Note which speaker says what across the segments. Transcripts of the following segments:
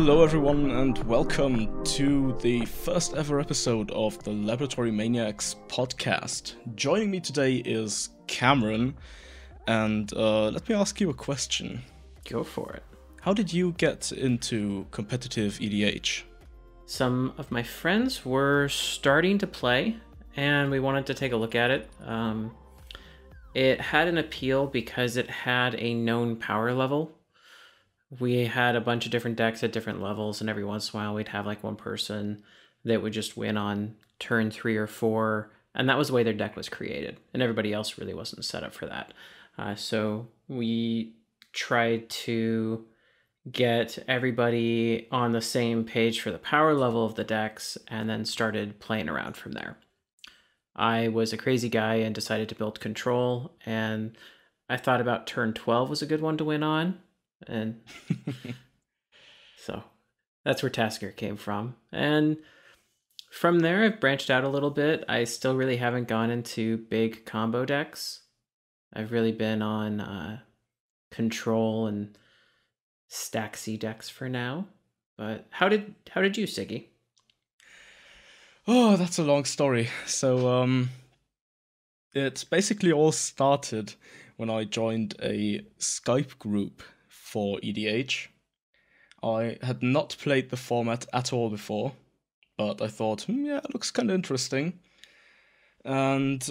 Speaker 1: Hello everyone and welcome to the first ever episode of the Lab Maniacs Podcast. Joining me today is Cameron, and let me ask you a question.
Speaker 2: Go for it.
Speaker 1: How did you get into competitive EDH?
Speaker 2: Some of my friends were starting to play, and we wanted to take a look at it. It had an appeal because it had a known power level. We had a bunch of different decks at different levels, and every once in a while we'd have like one person that would just win on turn 3 or 4, and that was the way their deck was created, and everybody else really wasn't set up for that. So we tried to get everybody on the same page for the power level of the decks, and then started playing around from there. I was a crazy guy and decided to build Control, and I thought about turn 12 was a good one to win on. And so that's where Tasker came from. And from there, I've branched out a little bit. I still really haven't gone into big combo decks. I've really been on Control and Staxy decks for now. But how did you, Sigi?
Speaker 1: Oh, that's a long story. So, it basically all started when I joined a Skype group for EDH. I had not played the format at all before, but I thought, yeah, it looks kind of interesting. And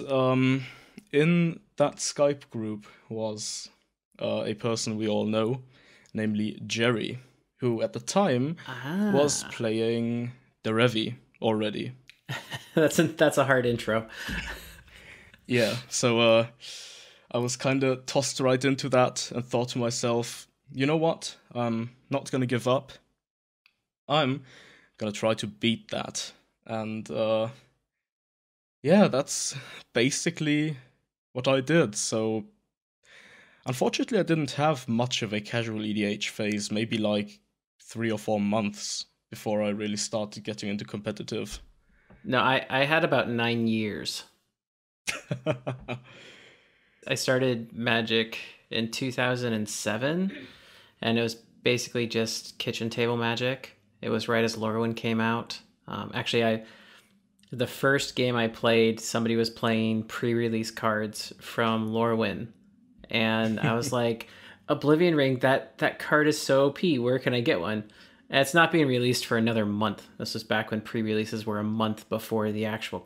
Speaker 1: in that Skype group was a person we all know, namely Jerry, who at the time was playing Derevi already.
Speaker 2: That's a hard intro.
Speaker 1: Yeah, so I was kind of tossed right into that and thought to myself, you know what? I'm not going to give up. I'm going to try to beat that. And yeah, that's basically what I did. So unfortunately, I didn't have much of a casual EDH phase, maybe like 3 or 4 months before I really started getting into competitive.
Speaker 2: No, I had about 9 years. I started Magic in 2007, and it was basically just kitchen table Magic. It was right as Lorwyn came out. The first game I played, somebody was playing pre-release cards from Lorwyn, and I was like, Oblivion Ring, that card is so OP, where can I get one? And it's not being released for another month. This was back when pre-releases were a month before the actual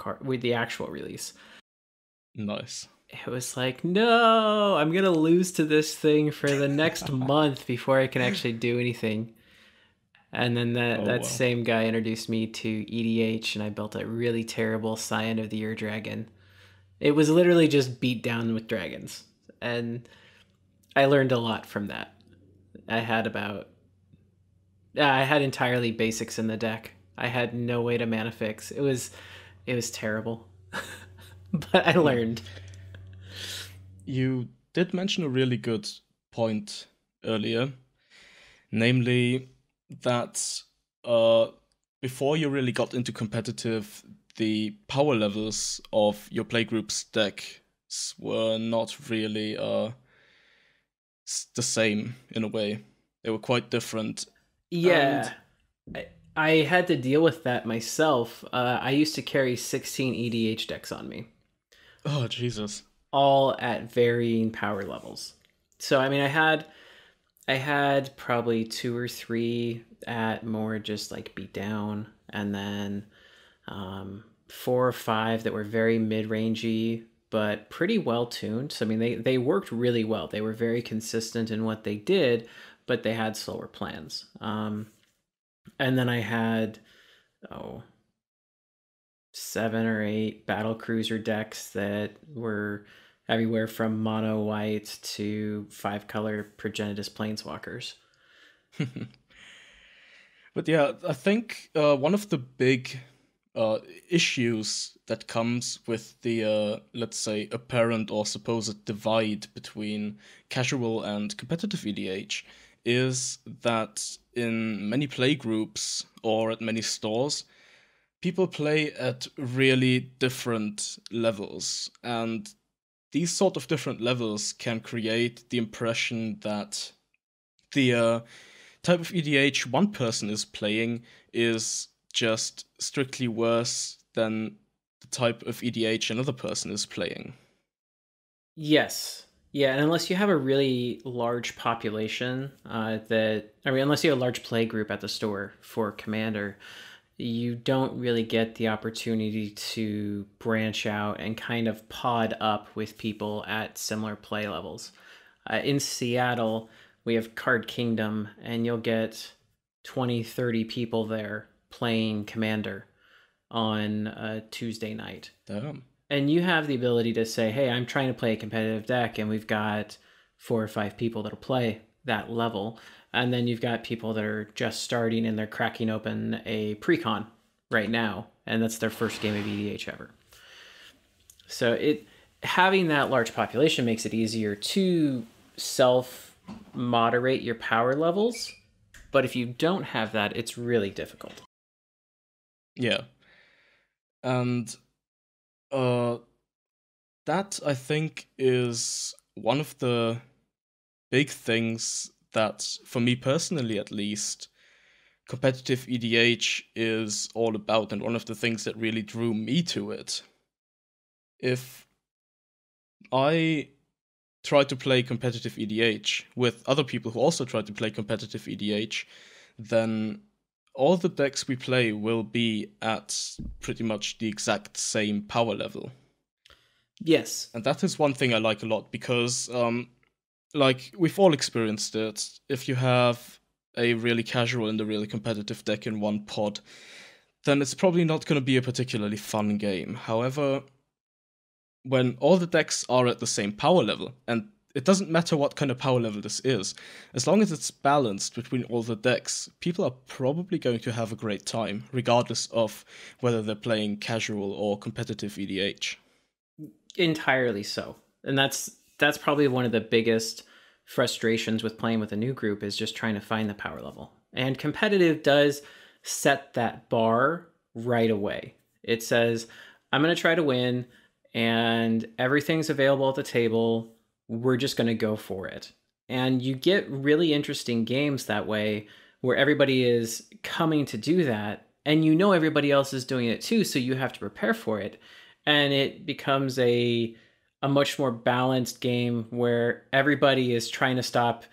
Speaker 2: release.
Speaker 1: Nice.
Speaker 2: It was like, no, I'm going to lose to this thing for the next month before I can actually do anything. And then that same guy introduced me to EDH, and I built a really terrible Scion of the Year dragon. It was literally just beat down with dragons. And I learned a lot from that. I had entirely basics in the deck. I had no way to mana fix. It was terrible. But I learned.
Speaker 1: You did mention a really good point earlier, namely that before you really got into competitive, the power levels of your playgroup's decks were not really the same in a way. They were quite different.
Speaker 2: Yeah, I had to deal with that myself. I used to carry 16 EDH decks on me.
Speaker 1: Oh, Jesus.
Speaker 2: All at varying power levels. So, I mean, I had probably 2 or 3 at more just like beat down, and then 4 or 5 that were very mid-rangey, but pretty well tuned. So, I mean, they worked really well. They were very consistent in what they did, but they had slower plans. And then I had 7 or 8 battle cruiser decks that were everywhere from mono white to 5-color Progenitus Planeswalkers.
Speaker 1: But yeah, I think one of the big issues that comes with the, let's say, apparent or supposed divide between casual and competitive EDH is that in many playgroups or at many stores, people play at really different levels, and these sort of different levels can create the impression that the type of EDH one person is playing is just strictly worse than the type of EDH another person is playing.
Speaker 2: Yes. Yeah, and unless you have a really large population, unless you have a large play group at the store for Commander, you don't really get the opportunity to branch out and kind of pod up with people at similar play levels. In Seattle, we have Card Kingdom, and you'll get 20, 30 people there playing Commander on a Tuesday night.
Speaker 1: Damn.
Speaker 2: And you have the ability to say, hey, I'm trying to play a competitive deck, and we've got 4 or 5 people that'll play that level. And then you've got people that are just starting and they're cracking open a pre-con right now, and that's their first game of EDH ever. So having that large population makes it easier to self-moderate your power levels, but if you don't have that, it's really difficult.
Speaker 1: Yeah. And that, I think, is one of the big things that, for me personally at least, competitive EDH is all about, and one of the things that really drew me to it. If I try to play competitive EDH with other people who also try to play competitive EDH, then all the decks we play will be at pretty much the exact same power level.
Speaker 2: Yes.
Speaker 1: And that is one thing I like a lot, because like, we've all experienced it. If you have a really casual and a really competitive deck in one pod, then it's probably not going to be a particularly fun game. However, when all the decks are at the same power level, and it doesn't matter what kind of power level this is, as long as it's balanced between all the decks, people are probably going to have a great time, regardless of whether they're playing casual or competitive EDH.
Speaker 2: Entirely so. And that's probably one of the biggest frustrations with playing with a new group, is just trying to find the power level. And competitive does set that bar right away. It says, I'm going to try to win, and everything's available at the table. We're just going to go for it. And you get really interesting games that way, where everybody is coming to do that, and you know everybody else is doing it too, so you have to prepare for it. And it becomes a much more balanced game where everybody is trying to stop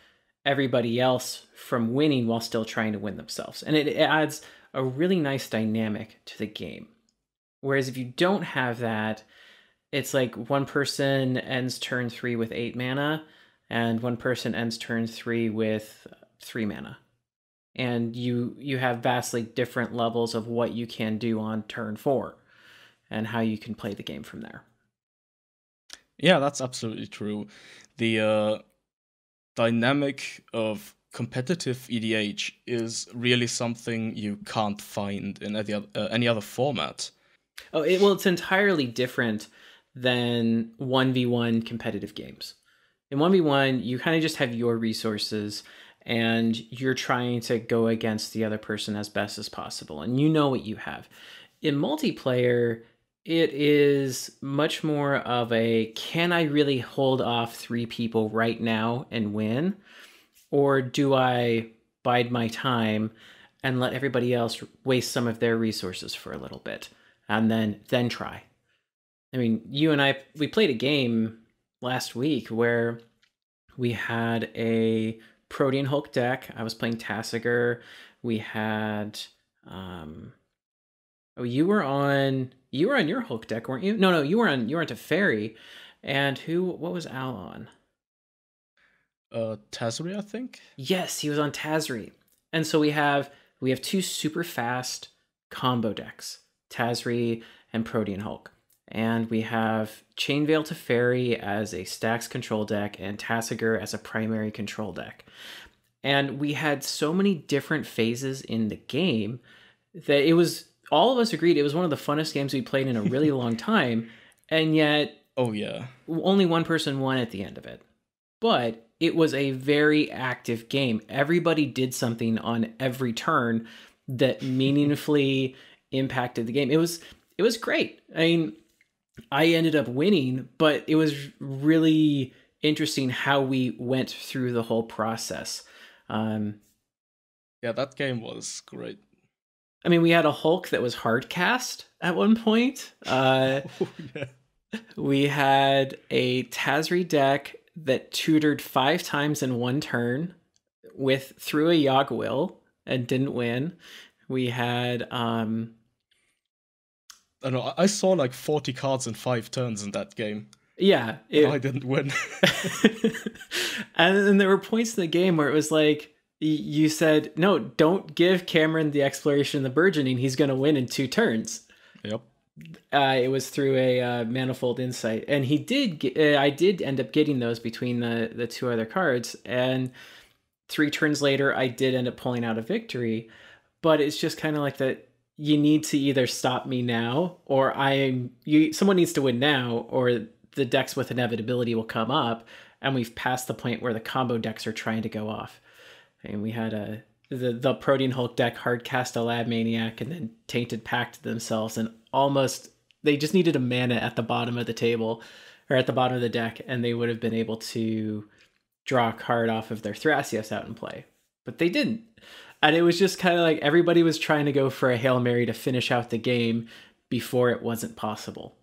Speaker 2: everybody else from winning while still trying to win themselves. And it adds a really nice dynamic to the game. Whereas if you don't have that, it's like one person ends turn 3 with 8 mana, and one person ends turn 3 with 3 mana. And you have vastly different levels of what you can do on turn 4 and how you can play the game from there.
Speaker 1: Yeah, that's absolutely true. The dynamic of competitive EDH is really something you can't find in any other format.
Speaker 2: Oh, it's entirely different than 1v1 competitive games. In 1v1, you kind of just have your resources, and you're trying to go against the other person as best as possible, and you know what you have. In multiplayer, it is much more of a, can I really hold off 3 people right now and win? Or do I bide my time and let everybody else waste some of their resources for a little bit and then try? I mean, you and I, we played a game last week where we had a Protean Hulk deck. I was playing Tassiger. We had you were on your Hulk deck, weren't you? No, you were on Teferi. And what was Al on?
Speaker 1: Tazri, I think?
Speaker 2: Yes, he was on Tazri. And so we have 2 super fast combo decks, Tazri and Protean Hulk. And we have Chainveil Teferi as a stacks control deck and Tassiger as a primary control deck. And we had so many different phases in the game that it was, all of us agreed it was one of the funnest games we played in a really long time. And yet,
Speaker 1: oh yeah,
Speaker 2: only one person won at the end of it. But it was a very active game. Everybody did something on every turn that meaningfully impacted the game. It was great. I mean, I ended up winning, but it was really interesting how we went through the whole process.
Speaker 1: Yeah, that game was great.
Speaker 2: I mean, we had a Hulk that was hard cast at one point.
Speaker 1: Oh, yeah.
Speaker 2: We had a Tazri deck that tutored 5 times in one turn through a Yogg-Will and didn't win. We had
Speaker 1: I know, I saw like 40 cards in 5 turns in that game.
Speaker 2: Yeah.
Speaker 1: And I didn't win.
Speaker 2: And then there were points in the game where it was like, you said, no, don't give Cameron the Exploration and the Burgeoning. He's going to win in 2 turns.
Speaker 1: Yep.
Speaker 2: It was through a Manifold Insight. And he did. I did end up getting those between the 2 other cards. And 3 turns later, I did end up pulling out a victory. But it's just kind of like that. You need to either stop me now, or someone needs to win now, or the decks with inevitability will come up, and we've passed the point where the combo decks are trying to go off. And we had the Protean Hulk deck hard cast a Lab Maniac and then Tainted Pact themselves, and they just needed a mana at the bottom of the table, or at the bottom of the deck, and they would have been able to draw a card off of their Thrasios out in play. But they didn't. And it was just kind of like everybody was trying to go for a Hail Mary to finish out the game before it wasn't possible.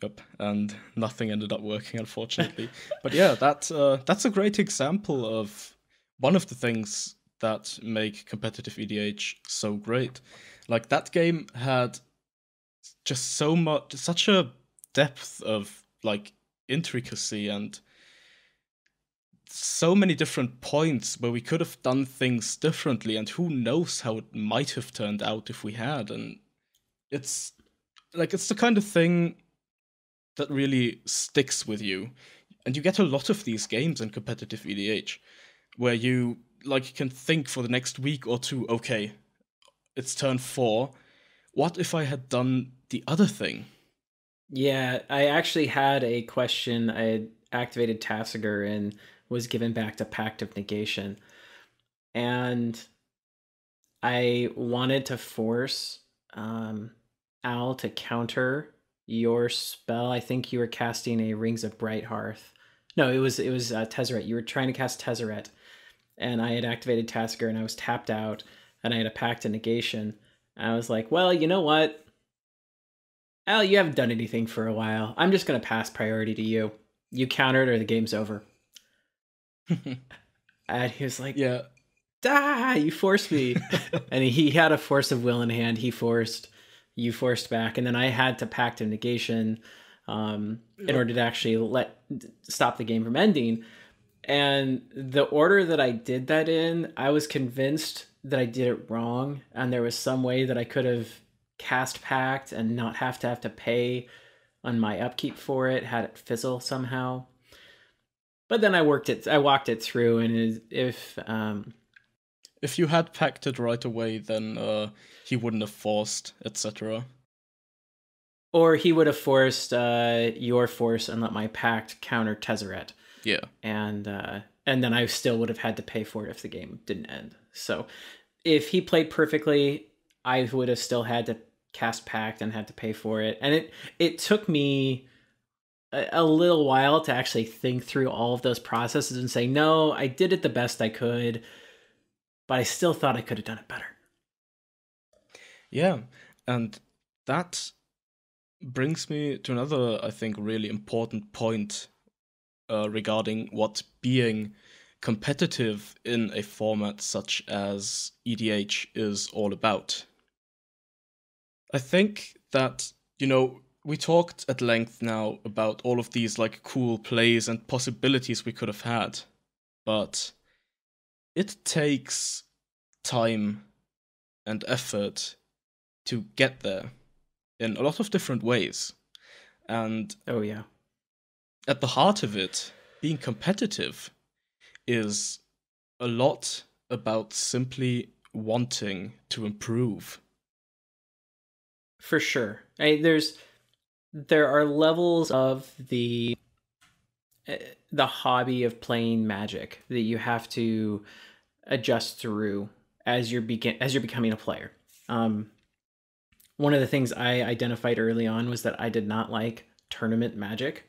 Speaker 1: Yep, and nothing ended up working, unfortunately. But yeah, that's a great example of one of the things that make competitive EDH so great. Like, that game had just such a depth of like intricacy and so many different points where we could have done things differently, and who knows how it might have turned out if we had. And it's the kind of thing that really sticks with you. And you get a lot of these games in competitive EDH where you can think for the next week or two, okay, it's turn 4. What if I had done the other thing?
Speaker 2: Yeah, I actually had a question. I had activated Tasigur and was given back to Pact of Negation. And I wanted to force Al to counter your spell. I think you were casting a Rings of Bright Hearth. No, it was Tezzeret. You were trying to cast Tezzeret. And I had activated Tasigur and I was tapped out and I had a Pact of Negation. And I was like, well, you know what? Al, you haven't done anything for a while. I'm just going to pass priority to you. You countered or the game's over. And he was like,
Speaker 1: yeah,
Speaker 2: you forced me. And he had a force of will in hand. You forced back. And then I had to Pact of Negation in order to actually stop the game from ending. And the order that I did that in, I was convinced that I did it wrong. And there was some way that I could have cast Pact and not have to pay on my upkeep for it, had it fizzle somehow. But then I walked it through, and if
Speaker 1: you had pacted right away, then he wouldn't have forced, etc.
Speaker 2: Or he would have forced your force and let my Pact counter Tezzeret.
Speaker 1: Yeah.
Speaker 2: And then I still would have had to pay for it if the game didn't end. So if he played perfectly, I would have still had to cast Pact and had to pay for it. And it took me a little while to actually think through all of those processes and say, no, I did it the best I could, but I still thought I could have done it better.
Speaker 1: Yeah, and that brings me to another, I think, really important point regarding what being competitive in a format such as EDH is all about. I think that, we talked at length now about all of these cool plays and possibilities we could have had, but it takes time and effort to get there in a lot of different ways. And
Speaker 2: oh yeah,
Speaker 1: at the heart of it, being competitive is a lot about simply wanting to improve.
Speaker 2: For sure. There are levels of the hobby of playing Magic that you have to adjust through as you're becoming a player. One of the things I identified early on was that I did not like tournament Magic.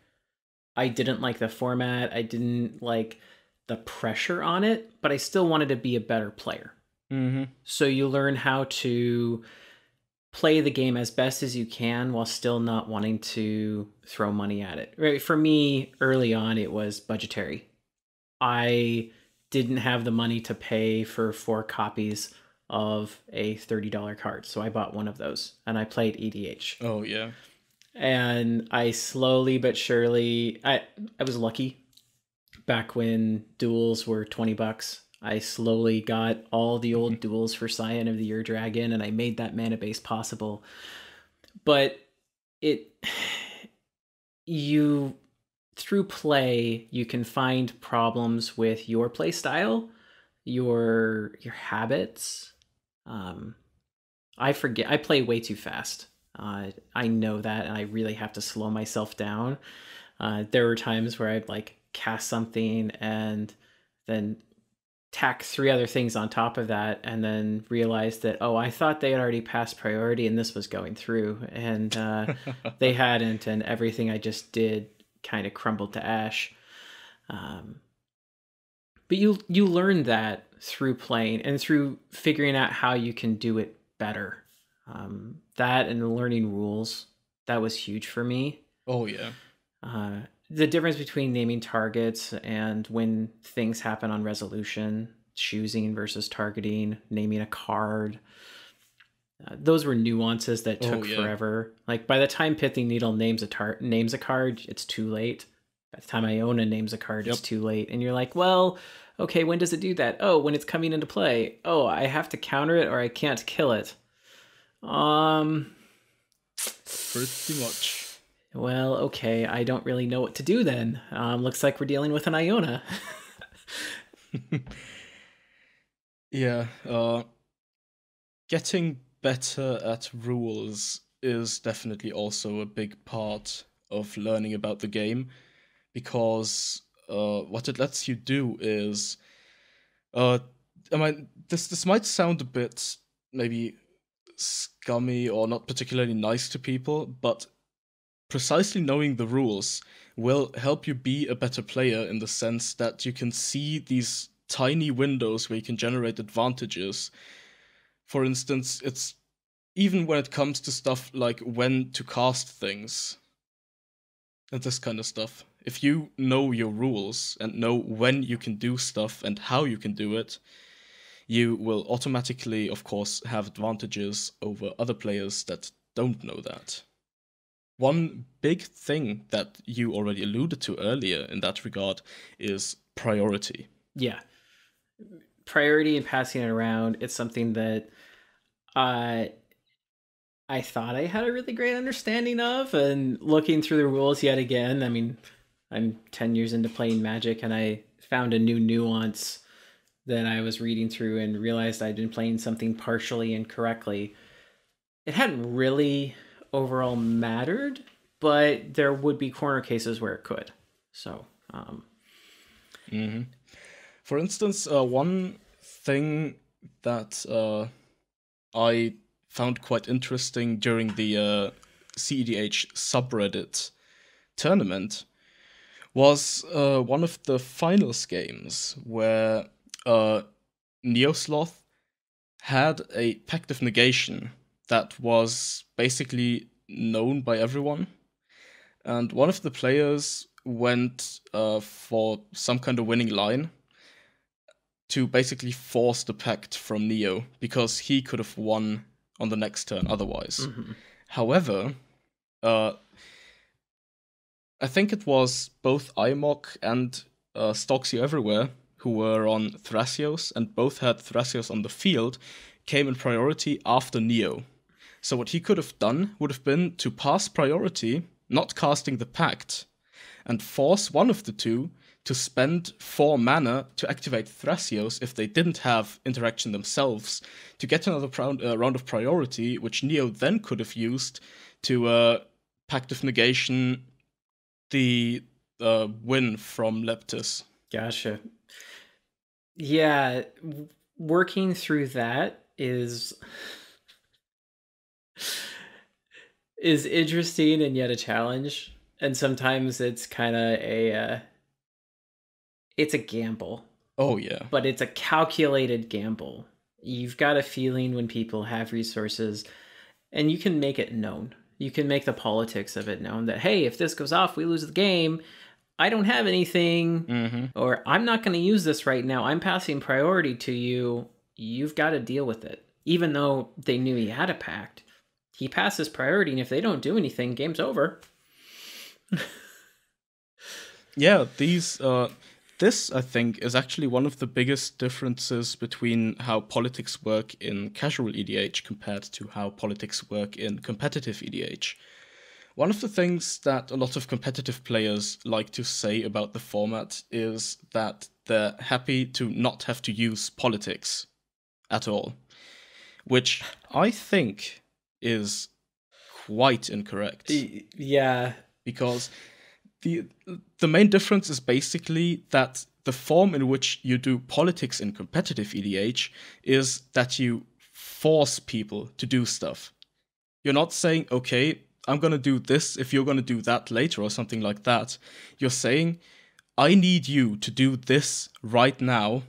Speaker 2: I didn't like the format. I didn't like the pressure on it, but I still wanted to be a better player.
Speaker 1: Mm-hmm.
Speaker 2: So you learn how to play the game as best as you can while still not wanting to throw money at it. Right? For me, early on, it was budgetary. I didn't have the money to pay for 4 copies of a $30 card, so I bought one of those and I played EDH.
Speaker 1: Oh yeah.
Speaker 2: And I slowly but surely, I was lucky. Back when duels were $20, I slowly got all the old duels for Scion of the Ur Dragon, and I made that mana base possible. But you through play, you can find problems with your play style, your habits. I forget. I play way too fast. I know that, and I really have to slow myself down. There were times where I'd like cast something and then tack 3 other things on top of that, and then realize that, oh, I thought they had already passed priority and this was going through, and they hadn't, and everything I just did kind of crumbled to ash. But you learn that through playing and through figuring out how you can do it better. That and learning rules, that was huge for me.
Speaker 1: Oh yeah.
Speaker 2: The difference between naming targets and when things happen on resolution, choosing versus targeting, naming a card, those were nuances that took forever. Like by the time Pithing Needle names a card, it's too late. By the time Iona names a card, it's too late. And you're like, well, okay, when does it do that? Oh, when it's coming into play. Oh, I have to counter it or I can't kill it.
Speaker 1: Pretty much.
Speaker 2: Well, okay, I don't really know what to do then. Looks like we're dealing with an Iona.
Speaker 1: Yeah, getting better at rules is definitely also a big part of learning about the game, because what it lets you do is, I mean, this might sound a bit maybe scummy or not particularly nice to people, but precisely knowing the rules will help you be a better player in the sense that you can see these tiny windows where you can generate advantages. For instance, it's even when it comes to stuff like when to cast things and this kind of stuff. If you know your rules and know when you can do stuff and how you can do it, you will automatically, of course, have advantages over other players that don't know that. One big thing that you already alluded to earlier in that regard is priority.
Speaker 2: Yeah. Priority and passing it around, it's something that I thought I had a really great understanding of, and looking through the rules yet again, I mean, I'm 10 years into playing Magic, and I found a new nuance that I was reading through and realized I'd been playing something partially incorrectly. It hadn't really overall mattered, but there would be corner cases where it could. So,
Speaker 1: For instance, one thing that I found quite interesting during the CEDH subreddit tournament was one of the finals games where Neosloth had a Pact of Negation that was basically known by everyone. And one of the players went for some kind of winning line to basically force the pact from Neo, because he could have won on the next turn otherwise. Mm-hmm. However, I think it was both Imok and Stalks You Everywhere, who were on Thrasios, and both had Thrasios on the field, came in priority after Neo. So what he could have done would have been to pass priority, not casting the pact, and force one of the two to spend 4 mana to activate Thrasios if they didn't have interaction themselves, to get another round of priority, which Neo then could have used to Pact of Negation the win from Leptis.
Speaker 2: Gotcha. Yeah, working through that is interesting and yet a challenge. And sometimes it's kind of it's a gamble.
Speaker 1: Oh, yeah.
Speaker 2: But it's a calculated gamble. You've got a feeling when people have resources, and you can make it known. You can make the politics of it known that, hey, if this goes off, we lose the game. I don't have anything, or I'm not going to use this right now. I'm passing priority to you. You've got to deal with it. Even though they knew he had a pact, he passes priority, and if they don't do anything, game's over.
Speaker 1: Yeah, this, I think, is actually one of the biggest differences between how politics work in casual EDH compared to how politics work in competitive EDH. One of the things that a lot of competitive players like to say about the format is that they're happy to not have to use politics at all, which I think is quite incorrect.
Speaker 2: Yeah.
Speaker 1: Because the main difference is basically that the form in which you do politics in competitive EDH is that you force people to do stuff. You're not saying, okay, I'm going to do this if you're going to do that later or something like that. You're saying, I need you to do this right now,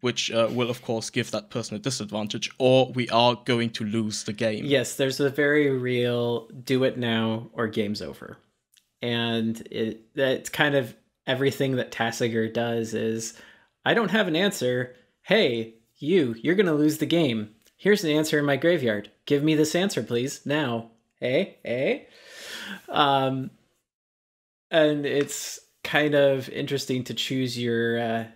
Speaker 1: which will, of course, give that person a disadvantage, or we are going to lose the game.
Speaker 2: Yes, there's a very real do it now or game's over. And it's kind of everything that Tassiger does is, I don't have an answer. Hey, you're going to lose the game. Here's an answer in my graveyard. Give me this answer, please, now. Hey. And it's kind of interesting to choose your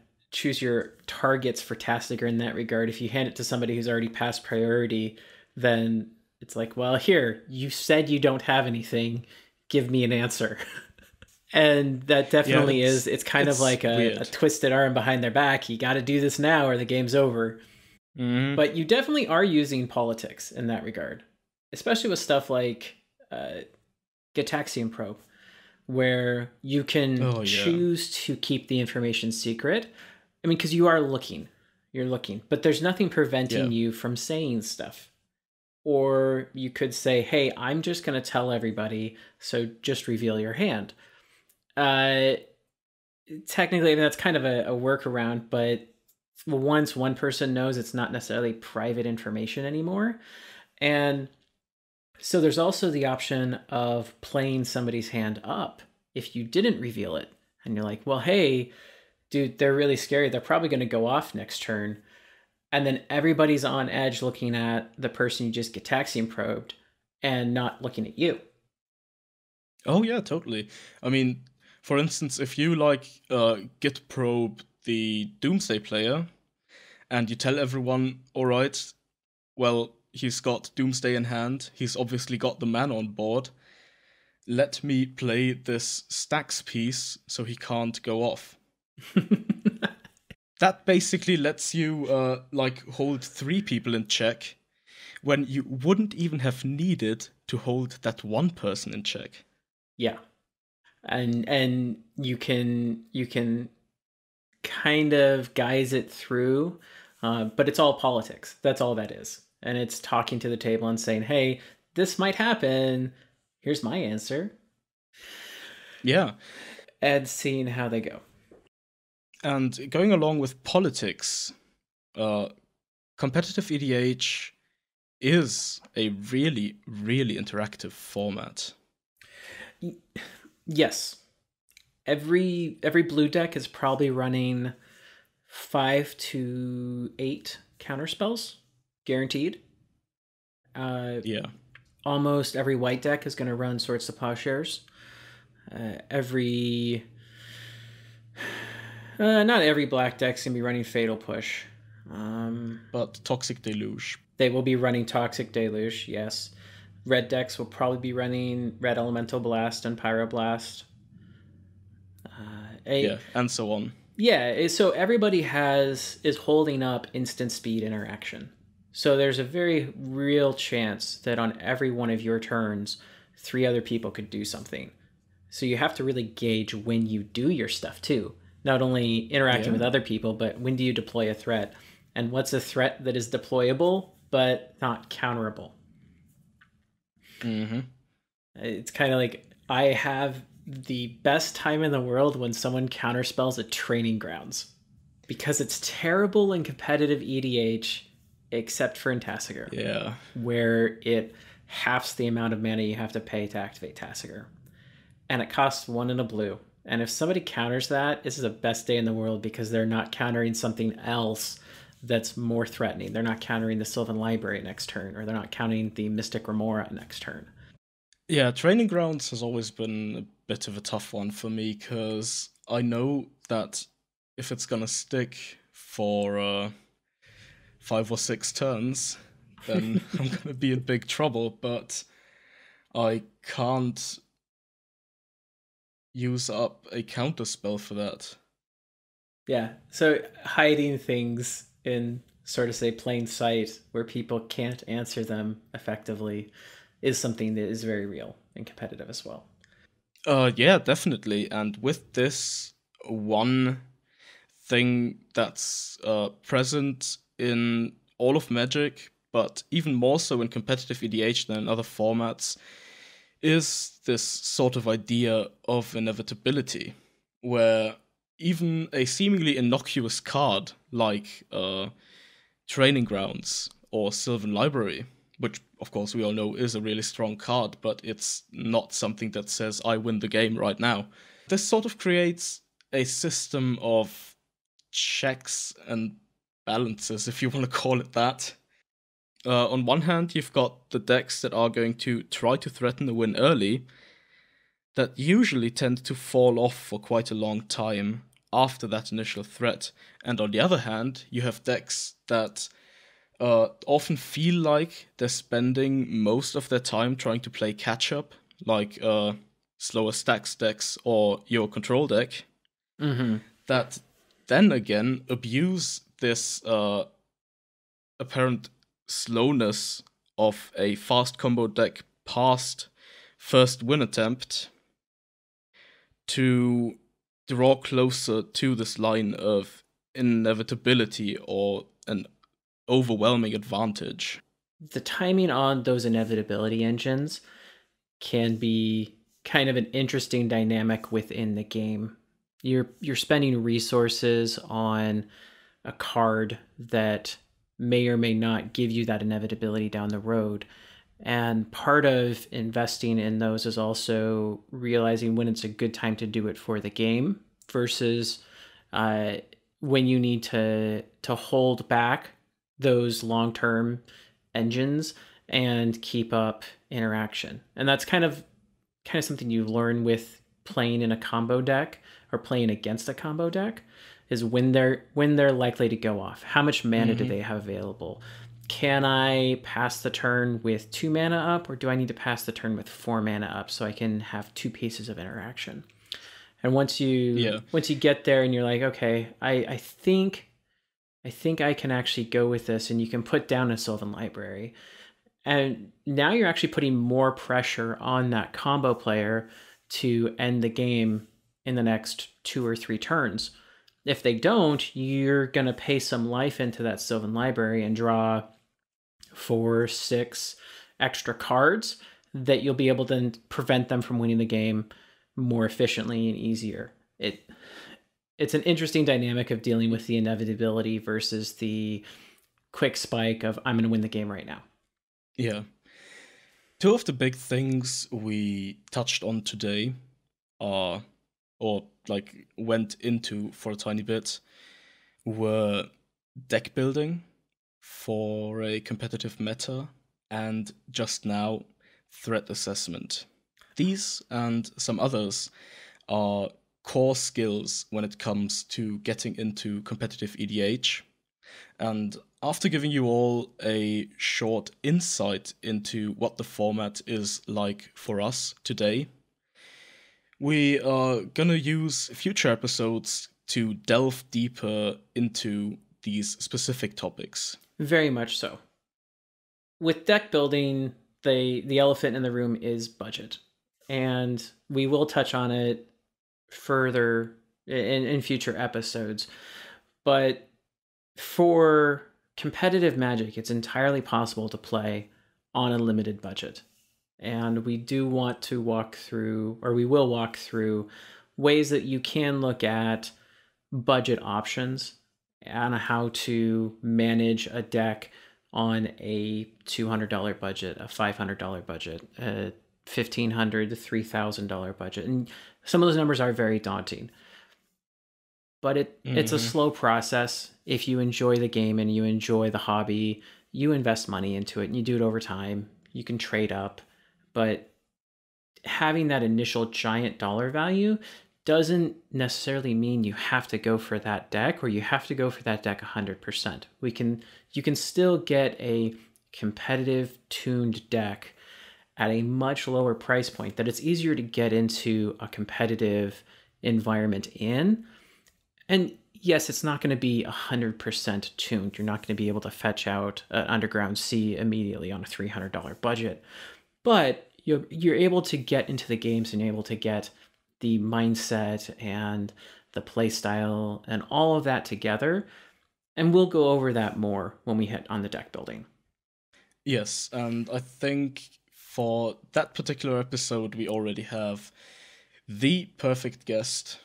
Speaker 2: targets for Tassiger in that regard. If you hand it to somebody who's already passed priority, then it's like, well, here, you said you don't have anything. Give me an answer. And that definitely it's kind of like a twisted arm behind their back. You got to do this now or the game's over.
Speaker 1: Mm-hmm.
Speaker 2: But you definitely are using politics in that regard, especially with stuff like Gitaxian Probe, where you can choose to keep the information secret. I mean, because you're looking, but there's nothing preventing you from saying stuff. Or you could say, hey, I'm just going to tell everybody, so just reveal your hand. Technically, I mean, that's kind of a workaround, but once one person knows, it's not necessarily private information anymore. And so there's also the option of playing somebody's hand up if you didn't reveal it. And you're like, well, hey, dude, they're really scary. They're probably going to go off next turn. And then everybody's on edge looking at the person you just Gitaxian probed and not looking at you.
Speaker 1: Oh, yeah, totally. I mean, for instance, if you git probe the Doomsday player and you tell everyone, all right, well, he's got Doomsday in hand. He's obviously got the man on board. Let me play this stacks piece so he can't go off. That basically lets you hold 3 people in check when you wouldn't even have needed to hold that one person in check.
Speaker 2: Yeah. And you can kind of guise it through, but it's all politics. That's all that is. And it's talking to the table and saying, hey, this might happen. Here's my answer.
Speaker 1: Yeah.
Speaker 2: And seeing how they go.
Speaker 1: And going along with politics, competitive EDH is a really, really interactive format.
Speaker 2: Yes. Every blue deck is probably running 5 to 8 counterspells, guaranteed.
Speaker 1: Yeah.
Speaker 2: Almost every white deck is going to run Swords to Plowshares. Not every black deck's going to be running Fatal Push.
Speaker 1: But Toxic Deluge.
Speaker 2: They will be running Toxic Deluge, yes. Red decks will probably be running Red Elemental Blast and Pyroblast.
Speaker 1: And so on.
Speaker 2: Yeah, so everybody is holding up instant speed interaction. So there's a very real chance that on every one of your turns, 3 other people could do something. So you have to really gauge when you do your stuff too. Not only interacting with other people, but when do you deploy a threat? And what's a threat that is deployable, but not counterable?
Speaker 1: Mm-hmm.
Speaker 2: It's kind of like, I have the best time in the world when someone counterspells a Training Grounds. because it's terrible in competitive EDH, except for in Tasigur.
Speaker 1: Yeah.
Speaker 2: Where it halves the amount of mana you have to pay to activate Tasigur. And it costs 1 and a blue. And if somebody counters that, this is the best day in the world because they're not countering something else that's more threatening. They're not countering the Sylvan Library next turn, or they're not countering the Mystic Remora next turn.
Speaker 1: Yeah, Training Grounds has always been a bit of a tough one for me because I know that if it's gonna stick for 5 or 6 turns, then I'm gonna be in big trouble, but I can't use up a counter spell for that.
Speaker 2: Yeah, so hiding things in sort of say plain sight where people can't answer them effectively is something that is very real and competitive as well.
Speaker 1: Yeah, definitely. And with this, one thing that's present in all of Magic, but even more so in competitive EDH than in other formats, is this sort of idea of inevitability, where even a seemingly innocuous card like Training Grounds or Sylvan Library, which of course we all know is a really strong card, but it's not something that says I win the game right now. This sort of creates a system of checks and balances, if you want to call it that. On one hand, you've got the decks that are going to try to threaten a win early, that usually tend to fall off for quite a long time after that initial threat. And on the other hand, you have decks that often feel like they're spending most of their time trying to play catch-up, like slower stacks decks or your control deck, that then again abuse this apparent slowness of a fast combo deck past first win attempt to draw closer to this line of inevitability or an overwhelming advantage.
Speaker 2: The timing on those inevitability engines can be kind of an interesting dynamic within the game. You're spending resources on a card that may or may not give you that inevitability down the road. And part of investing in those is also realizing when it's a good time to do it for the game versus when you need to hold back those long-term engines and keep up interaction. And that's kind of something you learn with playing in a combo deck or playing against a combo deck, is when they're likely to go off. How much mana do they have available? Can I pass the turn with 2 mana up, or do I need to pass the turn with 4 mana up so I can have 2 pieces of interaction? And once you get there and you're like, okay, I think I can actually go with this, and you can put down a Sylvan Library. And now you're actually putting more pressure on that combo player to end the game in the next 2 or 3 turns. If they don't, you're going to pay some life into that Sylvan Library and draw 4, 6 extra cards that you'll be able to prevent them from winning the game more efficiently and easier. It's an interesting dynamic of dealing with the inevitability versus the quick spike of I'm going to win the game right now.
Speaker 1: Yeah. 2 of the big things we touched on today went into for a tiny bit, were deck building for a competitive meta, and just now, threat assessment. These and some others are core skills when it comes to getting into competitive EDH. And after giving you all a short insight into what the format is like for us today, we are gonna use future episodes to delve deeper into these specific topics.
Speaker 2: Very much so. With deck building, the elephant in the room is budget. And we will touch on it further in future episodes. But for competitive Magic, it's entirely possible to play on a limited budget. And we do want to we will walk through ways that you can look at budget options on how to manage a deck on a $200 budget, a $500 budget, a $1,500 to $3,000 budget. And some of those numbers are very daunting. But it's a slow process. If you enjoy the game and you enjoy the hobby, you invest money into it and you do it over time. You can trade up. But having that initial giant dollar value doesn't necessarily mean you have to go for that deck or you have to go for that deck 100%. You can still get a competitive tuned deck at a much lower price point that it's easier to get into a competitive environment in. And yes, it's not going to be 100% tuned. You're not going to be able to fetch out an Underground Sea immediately on a $300 budget. But you're able to get into the games and you're able to get the mindset and the play style and all of that together. And we'll go over that more when we hit on the deck building.
Speaker 1: Yes, and I think for that particular episode, we already have the perfect guest.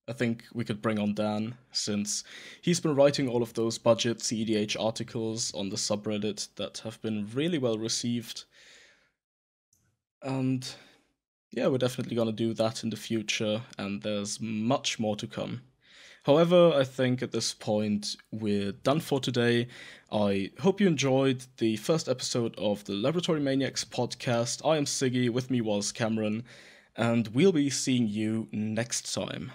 Speaker 1: I think we could bring on Dan, since he's been writing all of those budget CEDH articles on the subreddit that have been really well received. And yeah, we're definitely going to do that in the future, and there's much more to come. However, I think at this point we're done for today. I hope you enjoyed the first episode of the Laboratory Maniacs podcast. I am Sigi, with me was Cameron, and we'll be seeing you next time.